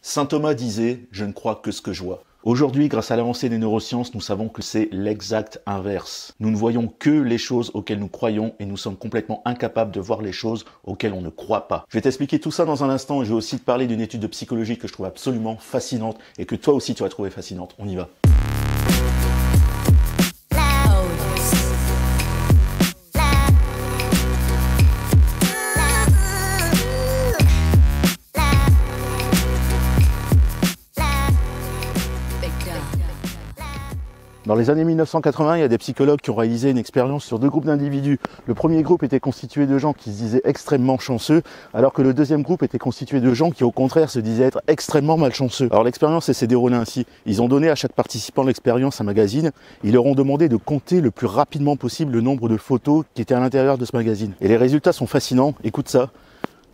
Saint Thomas disait « Je ne crois que ce que je vois ». Aujourd'hui, grâce à l'avancée des neurosciences, nous savons que c'est l'exact inverse. Nous ne voyons que les choses auxquelles nous croyons et nous sommes complètement incapables de voir les choses auxquelles on ne croit pas. Je vais t'expliquer tout ça dans un instant et je vais aussi te parler d'une étude de psychologie que je trouve absolument fascinante et que toi aussi tu vas trouver fascinante. On y va. Dans les années 1980, il y a des psychologues qui ont réalisé une expérience sur deux groupes d'individus. Le premier groupe était constitué de gens qui se disaient extrêmement chanceux, alors que le deuxième groupe était constitué de gens qui au contraire se disaient être extrêmement malchanceux. Alors l'expérience s'est déroulée ainsi. Ils ont donné à chaque participant de l'expérience un magazine. Ils leur ont demandé de compter le plus rapidement possible le nombre de photos qui étaient à l'intérieur de ce magazine. Et les résultats sont fascinants. Écoute ça.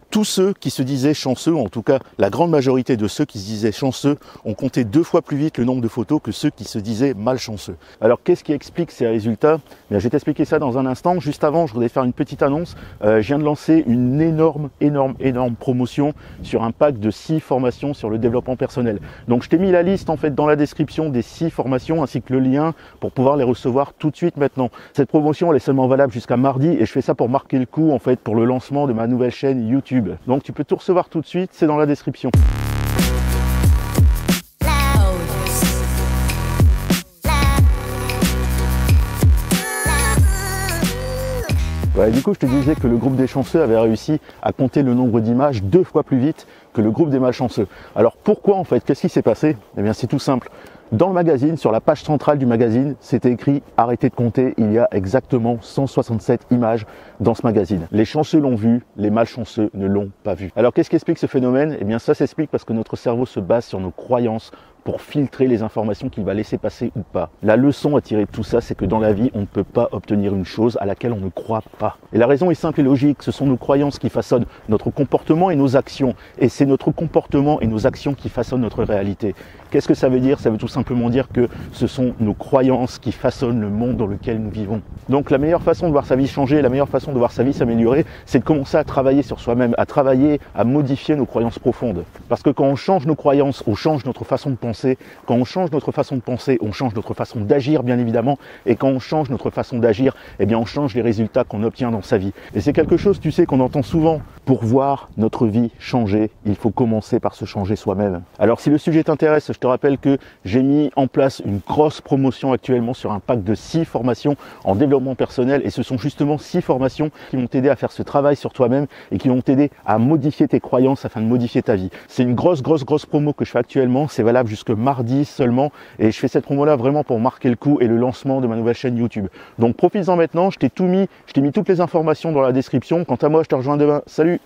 Tous ceux qui se disaient chanceux, en tout cas la grande majorité de ceux qui se disaient chanceux, ont compté 2 fois plus vite le nombre de photos que ceux qui se disaient malchanceux. Alors qu'est-ce qui explique ces résultats? Bien, je vais t'expliquer ça dans un instant. Juste avant, je voudrais faire une petite annonce. Je viens de lancer une énorme promotion sur un pack de 6 formations sur le développement personnel. Donc je t'ai mis la liste en fait dans la description des 6 formations ainsi que le lien pour pouvoir les recevoir tout de suite maintenant. Cette promotion elle est seulement valable jusqu'à mardi et je fais ça pour marquer le coup en fait pour le lancement de ma nouvelle chaîne YouTube. Donc tu peux tout recevoir tout de suite, c'est dans la description. Ouais, du coup, je te disais que le groupe des chanceux avait réussi à compter le nombre d'images 2 fois plus vite que le groupe des malchanceux. Alors pourquoi en fait? Qu'est-ce qui s'est passé? Eh bien c'est tout simple. Dans le magazine, sur la page centrale du magazine, c'était écrit « Arrêtez de compter », il y a exactement 167 images dans ce magazine. Les chanceux l'ont vu, les malchanceux ne l'ont pas vu. Alors qu'est-ce qui explique ce phénomène? Eh bien ça s'explique parce que notre cerveau se base sur nos croyances pour filtrer les informations qu'il va laisser passer ou pas. La leçon à tirer de tout ça, c'est que dans la vie, on ne peut pas obtenir une chose à laquelle on ne croit pas. Et la raison est simple et logique, ce sont nos croyances qui façonnent notre comportement et nos actions. Et c'est notre comportement et nos actions qui façonnent notre réalité. Qu'est-ce que ça veut dire? Ça veut tout simplement dire que ce sont nos croyances qui façonnent le monde dans lequel nous vivons. Donc la meilleure façon de voir sa vie changer, la meilleure façon de voir sa vie s'améliorer, c'est de commencer à travailler sur soi-même, à travailler, à modifier nos croyances profondes. Parce que quand on change nos croyances, on change notre façon de penser. Quand on change notre façon de penser, on change notre façon d'agir bien évidemment. Et quand on change notre façon d'agir, eh bien on change les résultats qu'on obtient dans sa vie. Et c'est quelque chose, tu sais, qu'on entend souvent. Pour voir notre vie changer, il faut commencer par se changer soi-même. Alors si le sujet t'intéresse, je te rappelle que j'ai mis en place une grosse promotion actuellement sur un pack de 6 formations en développement personnel. Et ce sont justement 6 formations qui vont t'aider à faire ce travail sur toi-même et qui vont t'aider à modifier tes croyances afin de modifier ta vie. C'est une grosse promo que je fais actuellement. C'est valable jusque mardi seulement. Et je fais cette promo-là vraiment pour marquer le coup et le lancement de ma nouvelle chaîne YouTube. Donc profites-en maintenant. Je t'ai mis toutes les informations dans la description. Quant à moi, je te rejoins demain. Salut!